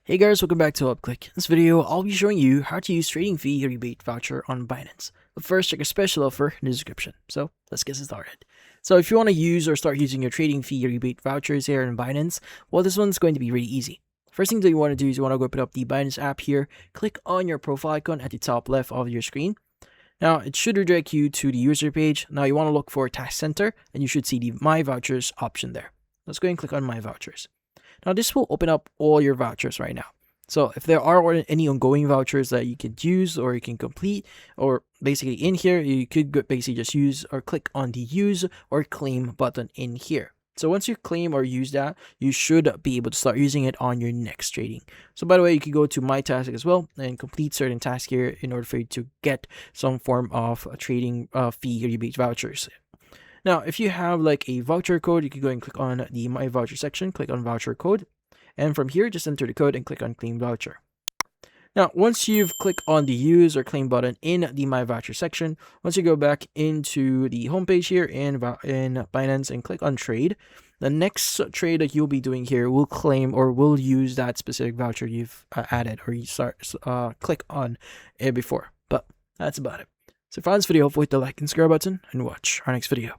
Hey guys, welcome back to UpClick. In this video, I'll be showing you how to use trading fee rebate voucher on Binance. But first, check a special offer in the description. So let's get started. So if you want to use or start using your trading fee rebate vouchers here in Binance, well, this one's going to be really easy. First thing that you want to do is you want to go open up the Binance app here, click on your profile icon at the top left of your screen. Now, it should redirect you to the user page. Now, you want to look for Task Center, and you should see the My Vouchers option there. Let's go and click on My Vouchers. Now, this will open up all your vouchers right now. So if there are any ongoing vouchers that you can use or you can complete, or basically in here, you could basically just use or click on the use or claim button in here. So once you claim or use that, you should be able to start using it on your next trading. So by the way, you could go to My Task as well and complete certain tasks here in order for you to get some form of trading fee rebate vouchers. Now, if you have like a voucher code, you can go and click on the My Voucher section, click on voucher code. And from here, just enter the code and click on claim voucher. Now, once you've clicked on the use or claim button in the My Voucher section, once you go back into the homepage here in Binance and click on trade, the next trade that you'll be doing here will claim or will use that specific voucher you've added or you click on it before. But that's about it. So if you found this video, hopefully hit the like and subscribe button and watch our next video.